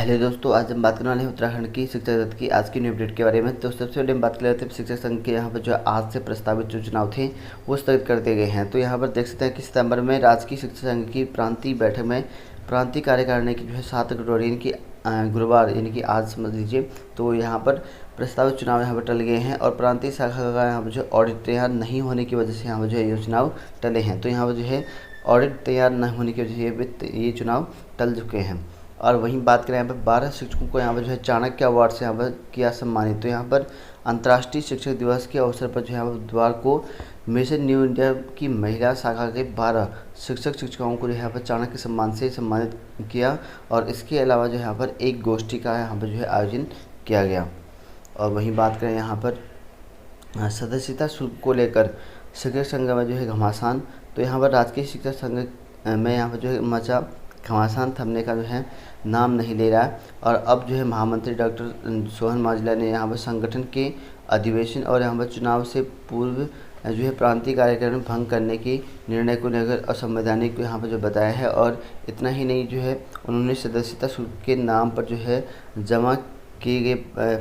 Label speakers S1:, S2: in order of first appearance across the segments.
S1: Hello दोस्तों, आज हम बात करने वाले हैं उत्तराखंड की शिक्षा जगत की आज की न्यू अपडेट के बारे में। तो सबसे पहले हम बात कर लेते हैं शिक्षक संघ के यहाँ पर जो आज से प्रस्तावित जो चुनाव थे वो स्थगित कर दिए गए हैं। तो यहाँ पर देख सकते हैं कि सितंबर में राजकीय शिक्षा संघ की प्रांतीय बैठक में प्रांतीय कार्यकारिणी की जो है 7 अक्टूबर यानी कि गुरुवार यानी कि आज समझ लीजिए। तो यहाँ पर प्रस्तावित चुनाव यहाँ पर टल गए हैं और प्रांतीय शाखा का यहाँ पर जो ऑडिट तैयार नहीं होने की वजह से यहाँ पर जो है ये चुनाव टले हैं। तो यहाँ पर जो है ऑडिट तैयार न होने की वजह से ये चुनाव टल चुके हैं। और वहीं बात करें यहाँ पर 12 शिक्षकों को यहाँ पर जो है चाणक्य अवार्ड से यहाँ पर किया सम्मानित। तो यहाँ पर अंतर्राष्ट्रीय शिक्षक दिवस के अवसर पर जो है बुधवार को मिशन न्यू इंडिया की महिला शाखा के 12 शिक्षकों को जो है यहाँ पर चाणक्य सम्मान से सम्मानित किया। और इसके अलावा जो यहाँ पर एक गोष्ठी का यहाँ पर जो है आयोजन किया गया। और वहीं बात करें यहाँ पर सदस्यता शुल्क को लेकर शिक्षक संघ में जो है घमासान। तो यहाँ पर राजकीय शिक्षक संघ में यहाँ पर जो है मचा घमासान थमने का जो है नाम नहीं ले रहा है। और अब जो है महामंत्री डॉक्टर सोहन मांझला ने यहाँ पर संगठन के अधिवेशन और यहाँ पर चुनाव से पूर्व जो है प्रांतीय कार्यक्रम भंग करने के निर्णय को लेकर असंवैधानिक यहाँ पर जो बताया है। और इतना ही नहीं, जो है उन्होंने सदस्यता शुल्क के नाम पर जो है जमा किए गए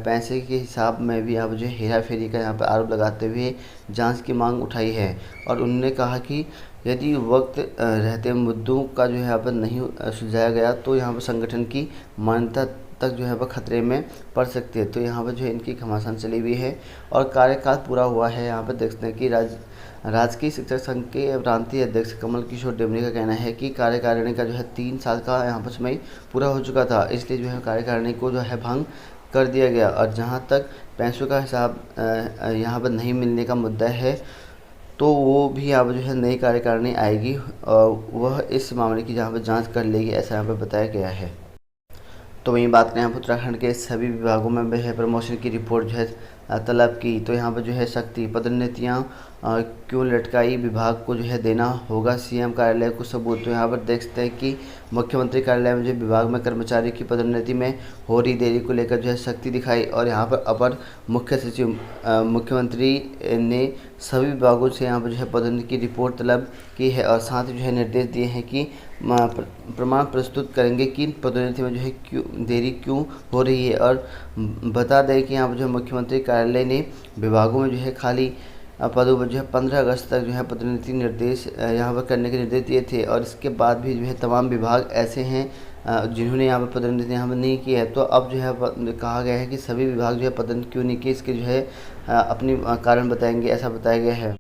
S1: पैसे के हिसाब में भी यहाँ पर जो है हेरा फेरी का यहाँ पर आरोप लगाते हुए जांच की मांग उठाई है। और उन्होंने कहा कि यदि वक्त रहते मुद्दों का जो है यहाँ पर नहीं सुलझाया गया तो यहाँ पर संगठन की मान्यता तक जो है वह खतरे में पड़ सकती है। तो यहाँ पर जो है इनकी घमासान चली हुई है और कार्यकाल पूरा हुआ है। यहाँ पर देखते हैं कि राजकीय शिक्षक संघ के प्रांतीय अध्यक्ष कमल किशोर डेमरी का कहना है कि कार्यकारिणी का जो है 3 साल का यहाँ पर समय पूरा हो चुका था, इसलिए जो है कार्यकारिणी को जो है भंग कर दिया गया। और जहाँ तक पैसों का हिसाब यहाँ पर नहीं मिलने का मुद्दा है तो वो भी यहाँ पर जो है नई कार्यकारिणी आएगी और वह इस मामले की जहाँ पर जांच कर लेगी, ऐसा यहाँ पर बताया गया है। तो वहीं बात करें यहाँ पर उत्तराखंड के सभी विभागों में जो है प्रमोशन की रिपोर्ट जो है तलब की। तो यहाँ पर जो है सख्ती पदोन्नतियाँ क्यों लटकाई, विभाग को जो है देना होगा सीएम कार्यालय को सबूत। तो यहाँ पर देख सकते हैं कि मुख्यमंत्री कार्यालय में जो विभाग में कर्मचारी की पदोन्नति में हो रही देरी को लेकर जो है सख्ती दिखाई। और यहाँ पर अपर मुख्य सचिव मुख्यमंत्री ने सभी विभागों से यहाँ पर जो है पदोन्नति की रिपोर्ट तलब की है और साथ ही जो है निर्देश दिए हैं कि प्रमाण प्रस्तुत करेंगे कि पदोन्नति में जो है क्यों देरी क्यों हो रही है। और बता दें कि यहाँ पर जो है मुख्यमंत्री कार्यालय ने विभागों में जो है खाली पदों पर जो है 15 अगस्त तक जो है पदोन्नति निर्देश यहाँ पर करने के निर्देश दिए थे। और इसके बाद भी जो है तमाम विभाग ऐसे हैं जिन्होंने यहाँ पर पदोन्नति यहाँ पर नहीं की है। तो अब जो है कहा गया है कि सभी विभाग जो है पदोन्नति क्यों नहीं की, इसके जो है अपनी कारण बताएंगे, ऐसा बताया गया है।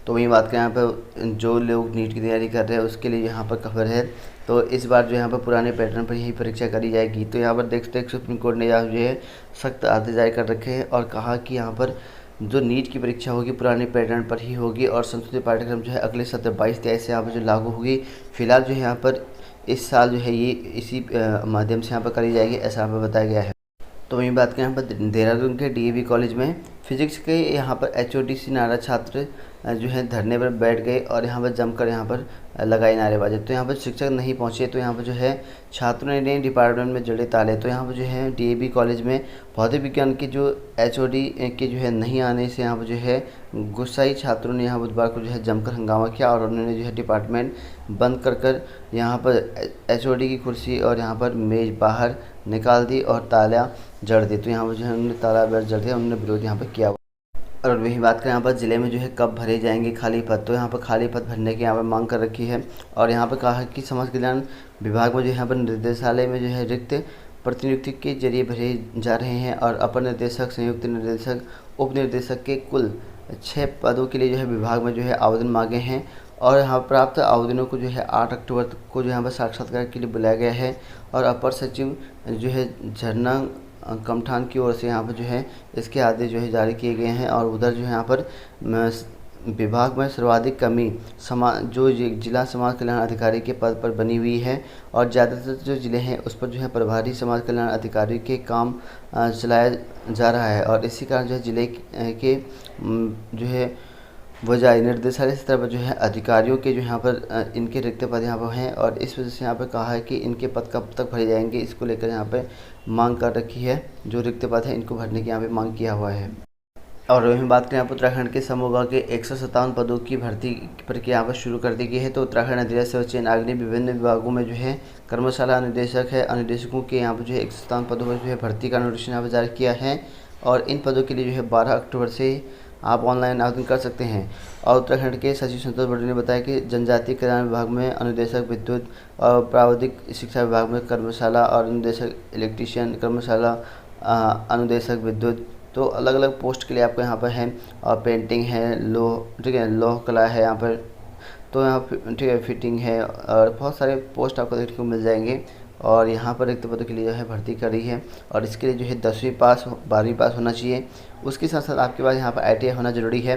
S1: तो वहीं बात करें यहाँ पर जो लोग नीट की तैयारी कर रहे हैं उसके लिए यहाँ पर खबर है। तो इस बार जो यहाँ पर पुराने पैटर्न पर यही परीक्षा करी जाएगी। तो यहाँ पर देखते हैं सुप्रीम कोर्ट ने यहाँ जो है सख्त आदेश जारी कर रखे हैं और कहा कि यहाँ पर जो नीट की परीक्षा होगी पुराने पैटर्न पर ही होगी और संशोधित पाठ्यक्रम जो है अगले सत्र 22-23 से यहाँ पर जो लागू होगी। फिलहाल जो है यहाँ पर इस साल जो है ये इसी माध्यम से यहाँ पर करी जाएगी, ऐसा यहाँ पर बताया गया है। तो वहीं बात करें यहाँ पर देहरादून के डीएवी कॉलेज में फिजिक्स के यहाँ पर एचओडी नारा छात्र जो है धरने पर बैठ गए और यहाँ पर जमकर यहाँ पर लगाई नारेबाजी। तो यहाँ पर शिक्षक नहीं पहुँचे तो यहाँ पर जो है छात्रों ने डिपार्टमेंट में जड़े ताले। तो यहाँ पर जो है डीएवी कॉलेज में भौतिक विज्ञान के जो एचओडी के जो है नहीं आने से यहाँ पर जो है गुस्साई छात्रों ने यहाँ बुधवार को जो है जमकर हंगामा किया और उन्होंने जो है डिपार्टमेंट बंद कर यहाँ पर एचओडी की कुर्सी और यहाँ पर मेज़ बाहर निकाल दी और ताला जड़ दी। तो यहाँ पर जो है उन्होंने ताला जड़ दिया, उन्होंने विरोध यहाँ पर किया। और वही बात करें यहाँ पर ज़िले में जो है कब भरे जाएंगे खाली पद। तो यहाँ पर खाली पद भरने की यहाँ पर मांग कर रखी है और यहाँ पर कहा है कि समाज कल्याण विभाग में जो यहाँ पर निर्देशालय में जो है रिक्त प्रतिनियुक्ति के जरिए भरे जा रहे हैं। और अपर निर्देशक, संयुक्त निर्देशक, उप निर्देशक के कुल 6 पदों के लिए जो है विभाग में जो है आवेदन मांगे हैं। और यहाँ प्राप्त आवेदनों को जो है 8 अक्टूबर को जो यहाँ पर साक्षात्कार के लिए बुलाया गया है। और अपर सचिव जो है झरना कमठान की ओर से यहाँ पर जो है इसके आदेश जो है जारी किए गए हैं। और उधर जो है यहाँ पर विभाग में सर्वाधिक कमी जो जिला समाज कल्याण अधिकारी के पद पर बनी हुई है और ज़्यादातर जो ज़िले हैं उस पर जो है प्रभारी समाज कल्याण अधिकारी के काम चलाया जा रहा है। और इसी कारण जो है ज़िले के जो है वजाई निर्देशालय स्तर पर जो है अधिकारियों के जो यहाँ पर इनके रिक्त पद यहाँ पर हैं और इस वजह से यहाँ पर कहा है कि इनके पद कब तक भरे जाएंगे, इसको लेकर यहाँ पर मांग कर रखी है। जो रिक्त पद है इनको भरने की यहाँ पे मांग किया हुआ है। और वहीं बात करें यहाँ पर उत्तराखंड के समूह के 157 पदों की भर्ती प्रक्रिया यहाँ पर शुरू कर दी गई है। तो उत्तराखंड अधिराज्य सेवा चयन आयोग ने विभिन्न विभागों में जो है कर्मशाला अनुदेशक है, अनुदेशकों के यहाँ पर जो है 157 पदों पर जो है भर्ती का नोटिफिकेशन यहाँ पर जारी किया है। और इन पदों के लिए जो है 12 अक्टूबर से आप ऑनलाइन आवेदन कर सकते हैं। और उत्तराखंड के सचिव संतोष बड़े ने बताया कि जनजातीय कल्याण विभाग में अनुदेशक विद्युत और प्राविधिक शिक्षा विभाग में कर्मशाला और अनुदेशक इलेक्ट्रीशियन, कर्मशाला अनुदेशक विद्युत, तो अलग अलग पोस्ट के लिए आपको यहाँ पर है। और पेंटिंग है, लोह, ठीक है, लोह कला है यहाँ पर, तो यहाँ पर ठीक है, फिटिंग है, और बहुत सारे पोस्ट आपको देखने को मिल जाएंगे। और यहाँ पर रिक्त पदों के लिए जो है भर्ती कर रही है। और इसके लिए जो है 10वीं पास 12वीं पास होना चाहिए। उसके साथ साथ आपके पास यहाँ पर ITI होना ज़रूरी है।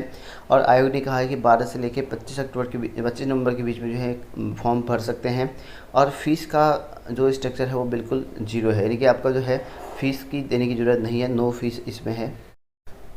S1: और आयोग ने कहा है कि 12 से लेकर 25 नवंबर के बीच में जो है फॉर्म भर सकते हैं। और फीस का जो स्ट्रक्चर है वो बिल्कुल जीरो है, यानी कि आपका जो है फ़ीस की देने की ज़रूरत नहीं है, नो फीस इसमें है।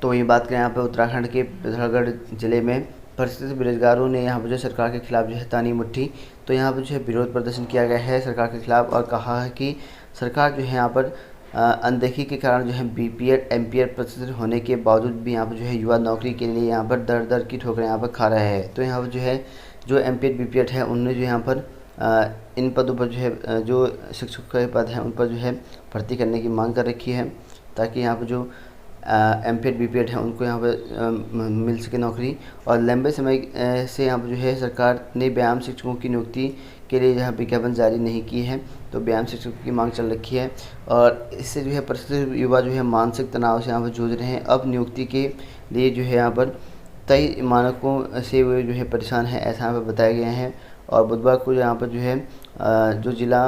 S1: तो वही बात करें यहाँ पर उत्तराखंड के पिथौरागढ़ ज़िले में परिस्थित बेरोजगारों ने यहाँ पर जो सरकार के खिलाफ जो है तानी मुट्ठी, तो यहाँ पर जो है विरोध प्रदर्शन किया गया है सरकार के खिलाफ। और कहा है कि सरकार जो है यहाँ पर अनदेखी के कारण जो है BPED MPED प्रतिष्ठित होने के बावजूद भी यहाँ पर जो है युवा नौकरी के लिए यहाँ पर दर दर की ठोकरें यहाँ पर खा रहे हैं। तो यहाँ पर जो है जो MPED BPED है उनने जो यहाँ पर इन पदों पर जो है जो शिक्षक के पद हैं उन पर जो है भर्ती करने की मांग कर रखी है, ताकि यहाँ पर जो MPED BPED है उनको यहाँ पर मिल सके नौकरी। और लंबे समय से यहाँ पर जो है सरकार ने व्यायाम शिक्षकों की नियुक्ति के लिए यहाँ विज्ञापन जारी नहीं की है, तो व्यायाम शिक्षकों की मांग चल रखी है। और इससे जो है परिस्थिति युवा जो है मानसिक तनाव से यहाँ पर जूझ रहे हैं। अब नियुक्ति के लिए जो है यहाँ पर तय मानकों से वे जो है परेशान है, ऐसा यहाँ पर बताया गया है। और बुधवार को यहाँ पर जो है जो जिला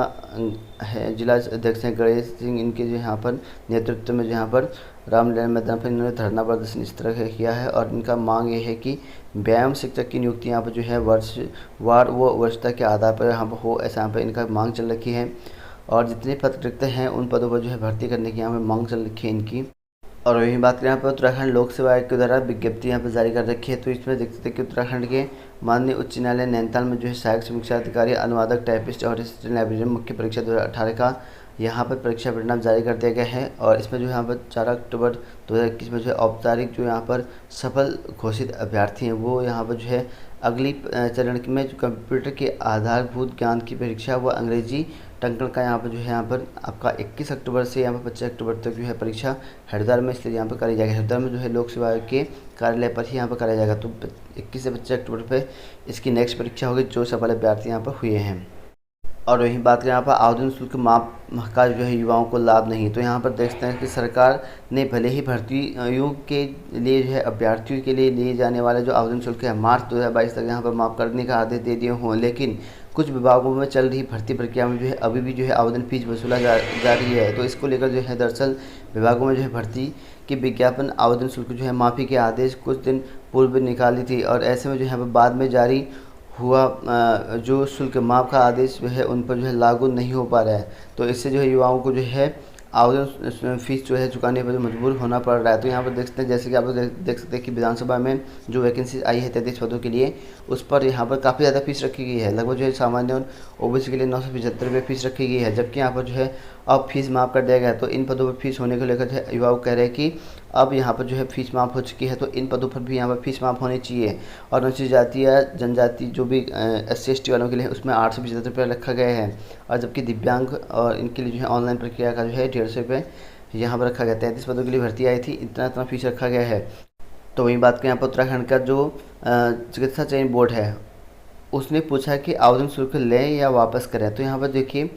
S1: अध्यक्ष हैं गणेश सिंह, इनके जो यहाँ पर नेतृत्व में यहाँ पर रामलीला मैदान पर इन्होंने धरना प्रदर्शन इस तरह का किया है। और इनका मांग ये है कि व्यायाम शिक्षक की नियुक्ति यहाँ पर जो है वर्षवार व वर्षता के आधार पर यहाँ पर हो, ऐसा यहाँ पर इनका मांग चल रखी है। और जितने पद रिक्त हैं उन पदों पर जो है भर्ती करने की यहाँ पर मांग चल रखी है इनकी। और वहीं बात करें यहाँ पर उत्तराखंड लोक सेवा आयोग के द्वारा विज्ञप्ति यहाँ पर जारी कर रखी है। तो इसमें देखते हैं कि उत्तराखंड के माननीय उच्च न्यायालय नैनीताल में जो है सहायक समीक्षा अधिकारी, अनुवादक, टाइपिस्ट और असिस्टेंट लाइब्रेरियन मुख्य परीक्षा 2018 का यहाँ पर परीक्षा परिणाम जारी कर दिया गया है। और इसमें जो यहाँ पर 4 अक्टूबर 2021 में जो है औपचारिक जो यहाँ पर सफल घोषित अभ्यर्थी हैं वो यहाँ पर जो है अगली चरण में जो कंप्यूटर के आधारभूत ज्ञान की परीक्षा व अंग्रेजी टंकण का यहाँ पर जो है यहाँ पर आपका 21 अक्टूबर से यहाँ पर 25 अक्टूबर तक जो है परीक्षा हरिद्वार में इसलिए यहाँ पर करी जाएगी। हरिद्वार में जो है लोक सेवा आयोग के कार्यालय पर ही यहाँ पर कराया जाएगा। तो 21 से 25 अक्टूबर पर इसकी नेक्स्ट परीक्षा होगी जो सफल अभ्यर्थी यहाँ पर हुए हैं। और वहीं बात करें यहाँ पर आवेदन शुल्क माफ का जो है युवाओं को लाभ नहीं, तो यहाँ पर देखते हैं कि सरकार ने भले ही भर्तियों के लिए जो है अभ्यर्थियों के लिए जाने वाले जो आवेदन शुल्क है मार्च 2022 तक यहाँ पर माफ़ करने का आदेश दे दिए हों, लेकिन कुछ विभागों में चल रही भर्ती प्रक्रिया में जो है अभी भी जो है आवेदन फीस वसूला जा रही है। तो इसको लेकर जो है दरअसल विभागों में जो है भर्ती की विज्ञापन आवेदन शुल्क जो है माफ़ी के आदेश कुछ दिन पूर्व निकाली थी। और ऐसे में जो है बाद में जारी हुआ जो शुल्क माफ़ का आदेश जो है उन पर जो है लागू नहीं हो पा रहा है। तो इससे जो है युवाओं को जो है आवेदन फीस जो है चुकाने पर मजबूर होना पड़ रहा है। तो यहाँ पर देखते हैं जैसे कि आप देख सकते हैं कि विधानसभा में जो वैकेंसी आई है 33 पदों के लिए, उस पर यहाँ पर काफ़ी ज़्यादा फीस रखी गई है। लगभग जो है सामान्य और OBC के लिए 975 रुपये फीस रखी गई है, जबकि यहाँ पर जो है अब फीस माफ़ कर दिया गया है। तो इन पदों पर फीस होने को लेकर जो है युवाओं कह रहे हैं कि अब यहाँ पर जो है फीस माफ़ हो चुकी है, तो इन पदों पर भी यहाँ पर फीस माफ़ होनी चाहिए। और अनुसूचित जाति या जनजाति जो भी SC ST वालों के लिए उसमें 875 रुपये रखा गया है। और जबकि दिव्यांग और इनके लिए जो है ऑनलाइन प्रक्रिया का जो है 150 रुपये यहाँ पर रखा गया। 33 पदों के लिए भर्ती आई थी, इतना फीस रखा गया है। तो वहीं बात करें यहाँ पर उत्तराखंड का जो चिकित्सा चयन बोर्ड है उसने पूछा कि आवेदन शुल्क लें या वापस करें। तो यहाँ पर देखिए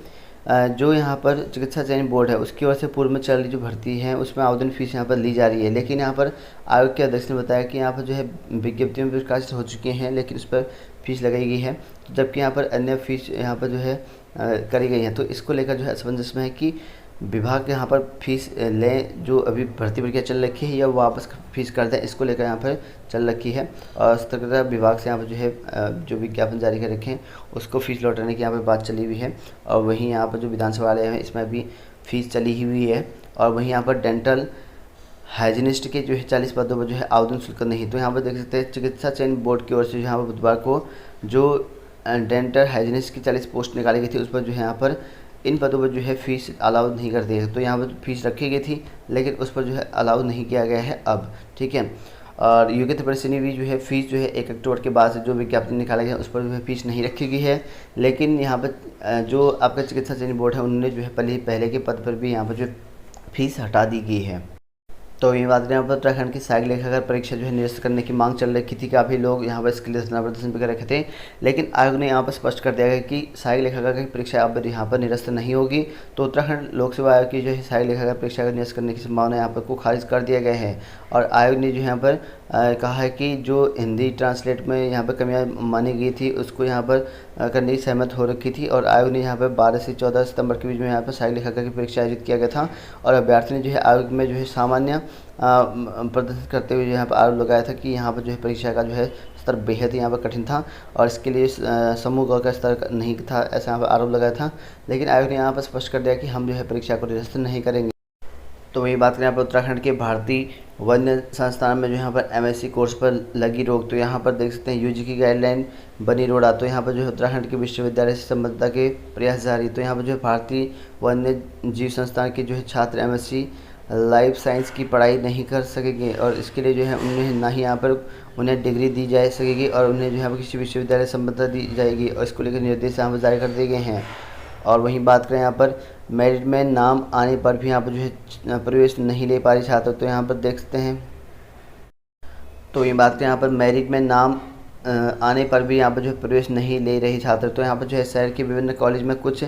S1: जो यहाँ पर चिकित्सा चयन बोर्ड है उसकी ओर से पूर्व में चल रही जो भर्ती है उसमें आवेदन फीस यहाँ पर ली जा रही है, लेकिन यहाँ पर आयोग के अध्यक्ष ने बताया कि यहाँ पर जो है विज्ञप्तियों में प्रकाशित हो चुकी हैं लेकिन उस पर फीस लगाई गई है, जबकि यहाँ पर अन्य फीस यहाँ पर जो है करी गई है। तो इसको लेकर जो है असमंजस में है कि विभाग यहाँ पर फीस लें जो अभी भर्ती प्रक्रिया चल रखी है या वापस फीस कर दें, इसको लेकर यहाँ पर चल रखी है। और सतर्कता विभाग से यहाँ पर जो है जो विज्ञापन जारी कर रखे हैं उसको फीस लौटाने की यहाँ पर बात चली हुई है। और वहीं यहाँ पर जो विधानसभा वाले हैं इसमें भी फीस चली ही हुई है। और वहीं यहाँ पर डेंटल हाइजीनिस्ट के जो है 40 पदों पर जो है आवेदन शुल्क नहीं। तो यहाँ पर देख सकते हैं चिकित्सा चयन बोर्ड की ओर से यहाँ पर बुधवार को जो डेंटल हाइजीनिस्ट की 40 पोस्ट निकाली गई थी उस पर जो है यहाँ पर इन पदों पर जो है फ़ीस अलाउ नहीं करती है। तो यहाँ पर फ़ीस रखी गई थी, लेकिन उस पर जो है अलाउ नहीं किया गया है अब, ठीक है। और योग्यता परीक्षा में भी जो है फ़ीस जो है 1 अक्टूबर के बाद से जो विज्ञापन निकाला गया उस पर जो है फ़ीस नहीं रखी गई है। लेकिन यहाँ पर जो आपका चिकित्सा चयन बोर्ड है उन्होंने जो है पहले के पद पर भी यहाँ पर जो फ़ीस हटा दी गई है। तो ये बात करें यहाँ पर उत्तराखंड की सहायक लेखाकार परीक्षा जो है निरस्त करने की मांग चल रही थी। काफ़ी लोग यहाँ पर इसके लिए धरना प्रदर्शन भी कर रखे थे, लेकिन आयोग ने यहाँ पर स्पष्ट कर दिया गया कि सहायक लेखाकार की परीक्षा अब यहाँ पर निरस्त नहीं होगी। तो उत्तराखंड लोक सेवा आयोग की जो है सहायक लेखाकार परीक्षा का निरस्त करने की संभावना यहाँ पर को खारिज कर दिया गया है। और आयोग ने जो यहाँ पर कहा है कि जो हिंदी ट्रांसलेट में यहाँ पर कमियाँ मानी गई थी उसको यहाँ पर करने की सहमत हो रखी थी। और आयोग ने यहाँ पर 12 से 14 सितंबर के बीच में यहाँ पर सहायक लेखाकार की परीक्षा आयोजित किया गया था। और अभ्यर्थी ने जो है आयोग में जो है सामान्य प्रदर्शन करते हुए यहाँ पर आरोप लगाया था कि यहाँ पर जो है परीक्षा का जो है स्तर बेहद यहाँ पर कठिन था और इसके लिए समूह ग का स्तर नहीं था, ऐसा यहाँ पर आरोप लगाया था। लेकिन आयोग ने यहाँ पर स्पष्ट कर दिया कि हम जो है परीक्षा को निरस्त नहीं करेंगे। तो वही बात करें यहाँ पर उत्तराखंड के भारतीय वन्य संस्थान में जो यहाँ पर MSc कोर्स पर लगी रोक। तो यहाँ पर देख सकते हैं UG की गाइडलाइन बनी रोड़ा। तो यहाँ पर जो है उत्तराखंड के विश्वविद्यालय से संबद्धता के प्रयास जारी। तो यहाँ पर जो है भारतीय वन्य जीव संस्थान के जो है छात्र MSc लाइफ साइंस की पढ़ाई नहीं कर सकेंगे और इसके लिए जो है उन्हें ना ही यहाँ पर उन्हें डिग्री दी जा सकेगी और उन्हें जो है यहाँ पर किसी विश्वविद्यालय से संबद्धता दी जाएगी और इसको लेकर निर्देश यहाँ पर जारी कर दिए गए हैं। और वहीं बात करें यहाँ पर मेरिट में नाम आने पर भी यहाँ पर जो है प्रवेश नहीं ले पा रही छात्र। तो यहाँ पर देख सकते हैं, तो ये बात करें यहाँ पर मेरिट में नाम आने पर भी यहाँ पर जो प्रवेश नहीं ले रही छात्र। तो यहाँ पर जो है शहर के विभिन्न कॉलेज में कुछ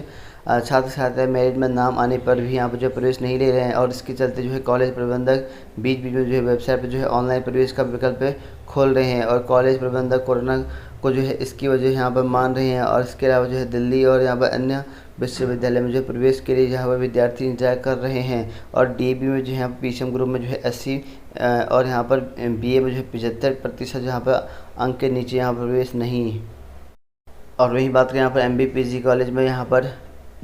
S1: छात्र छात्राएं मेरिट में नाम आने पर भी यहाँ पर जो प्रवेश नहीं ले रहे हैं और इसके चलते जो है कॉलेज प्रबंधक बीच बीच में जो है वेबसाइट पर जो है ऑनलाइन प्रवेश का विकल्प खोल रहे हैं और कॉलेज प्रबंधक कोरोना को जो है इसकी वजह यहाँ पर मान रहे हैं। और इसके अलावा जो है दिल्ली और यहाँ पर अन्य विश्वविद्यालय में जो प्रवेश के लिए यहाँ पर विद्यार्थी इंतजार कर रहे हैं और DAB में जो है यहाँ पर PCM ग्रुप में जो है 80 और यहाँ पर BA में जो है 75% यहाँ पर अंक के नीचे यहाँ पर प्रवेश नहीं। और वही बात करें यहाँ पर MB PG कॉलेज में यहाँ पर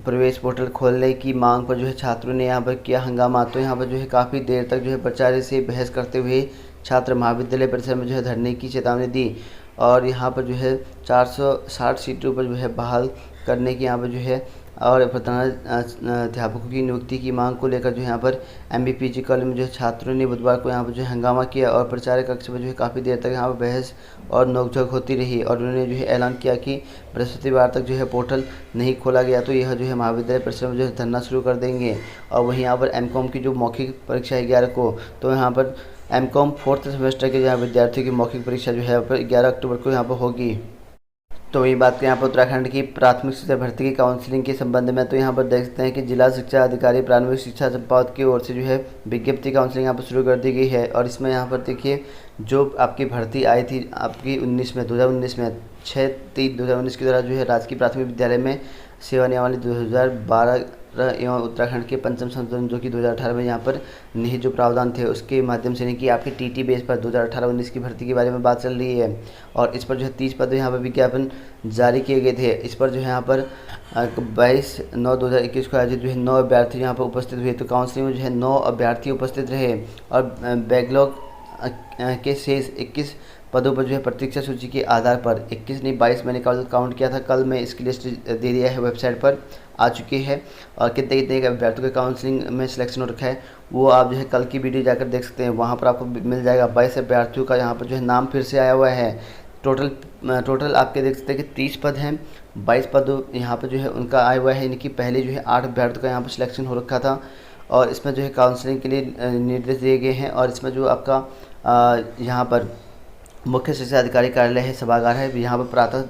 S1: प्रवेश पोर्टल खोलने की मांग पर जो है छात्रों ने यहाँ पर किया हंगामा। तो यहाँ पर जो है काफ़ी देर तक जो है प्राचार्य से बहस करते हुए छात्र महाविद्यालय परिसर में जो है धरने की चेतावनी दी और यहाँ पर जो है 460 सीटों पर जो है बहाल करने की यहाँ पर जो है और प्रधानाध्यापकों की नियुक्ति की मांग को लेकर जो यहाँ पर MB PG कॉलेज में जो छात्रों ने बुधवार को यहाँ पर जो है हंगामा किया और प्राचार्य कक्ष में जो है काफ़ी देर तक यहाँ पर बहस और नोकझोंक होती रही और उन्होंने जो है ऐलान किया कि बृहस्पतिवार तक जो है पोर्टल नहीं खोला गया तो यह जो है महाविद्यालय परिसर में जो है धरना शुरू कर देंगे। और वहीं यहाँ पर MCOM की जो मौखिक परीक्षा है 11 को, तो यहाँ पर MCOM 4th सेमेस्टर के यहाँ विद्यार्थियों की मौखिक परीक्षा जो है 11 अक्टूबर को यहाँ पर होगी। तो वही बात करें यहाँ पर उत्तराखंड की प्राथमिक शिक्षा भर्ती की काउंसलिंग के संबंध में, तो यहाँ पर देख सकते हैं कि जिला शिक्षा अधिकारी प्राथमिक शिक्षा चंपावत की ओर से जो है विज्ञप्ति काउंसलिंग यहाँ पर शुरू कर दी गई है। और इसमें यहाँ पर देखिए जो आपकी भर्ती आई थी आपकी 2019 में 6/3/2019 के द्वारा जो है राजकीय प्राथमिक विद्यालय में सेवा नियमावली 2012 एवं उत्तराखंड के पंचम संशोधन जो कि 2018 में यहाँ पर निहित जो प्रावधान थे उसके माध्यम से नहीं कि आपके TT बेस पर 2018-19 की भर्ती के बारे में बात चल रही है। और इस पर जो है 30 पद यहाँ पर विज्ञापन जारी किए गए थे। इस पर जो है यहाँ पर 22/9/2021 को आयोजित जो है 9 अभ्यर्थी यहाँ पर उपस्थित हुए। तो काउंसलिंग में जो है 9 अभ्यर्थी उपस्थित रहे और बैकलॉग के शेष 21 पदों पर जो है प्रतीक्षा सूची के आधार पर 21 नहीं 22 मैंने काउंट किया था, कल मैं इसकी लिस्ट दे दिया है, वेबसाइट पर आ चुकी है। और कितने कितने अभ्यर्थियों के काउंसलिंग में सिलेक्शन हो रखा है वो आप जो है कल की वीडियो जाकर देख सकते हैं, वहाँ पर आपको मिल जाएगा। 22 अभ्यर्थियों का यहाँ पर जो है नाम फिर से आया हुआ है। टोटल आपके देख सकते हैं कि 30 पद हैं, 22 पद यहाँ पर जो है उनका आया हुआ है। इनकी पहले जो है 8 अभ्यर्थियों का यहाँ पर सिलेक्शन हो रखा था और इसमें जो है काउंसलिंग के लिए निर्देश दिए गए हैं। और इसमें जो आपका यहाँ पर मुख्य शिक्षा अधिकारी कार्यालय है, सभागार है, यहाँ पर प्रातः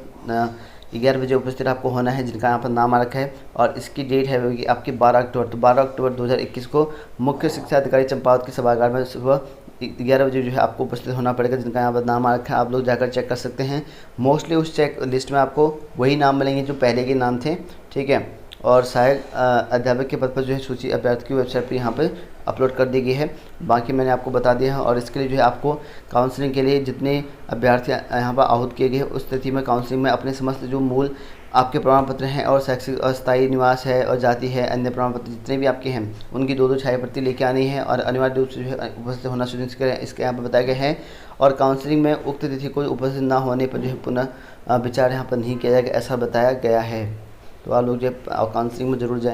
S1: 11 बजे उपस्थित आपको होना है, जिनका यहाँ पर नाम आ रखा है। और इसकी डेट है कि आपकी 12 अक्टूबर। तो 12 अक्टूबर 2021 को मुख्य शिक्षा अधिकारी चंपावत के सभागार में सुबह 11 बजे जो है आपको उपस्थित होना पड़ेगा, जिनका यहाँ पर नाम आ रखा है। आप लोग जाकर चेक कर सकते हैं। मोस्टली उस चेक लिस्ट में आपको वही नाम मिलेंगे जो पहले के नाम थे, ठीक है। और सहायक अध्यापक के पद पर जो है सूची अभ्यर्थी की वेबसाइट पर यहाँ पे अपलोड कर दी गई है। बाकी मैंने आपको बता दिया है। और इसके लिए जो है आपको काउंसलिंग के लिए जितने अभ्यर्थी यहाँ पर आहूत किए गए उस स्थिति में काउंसलिंग में अपने समस्त जो मूल आपके प्रमाण पत्र हैं और शैक्षिक अस्थायी निवास है और जाति है, अन्य प्रमाण पत्र जितने भी आपके हैं उनकी 2-2 छाया प्रति लेके आनी है और अनिवार्य रूप से जो है उपस्थित होना सुनिश्चित करें, इसके यहाँ पर बताया गया है। और काउंसलिंग में उक्त तिथि को उपस्थित न होने पर जो है पुनः विचार यहाँ पर नहीं किया जाएगा, ऐसा बताया गया है। तो आप लोग जो काउंसलिंग में ज़रूर जाएँ।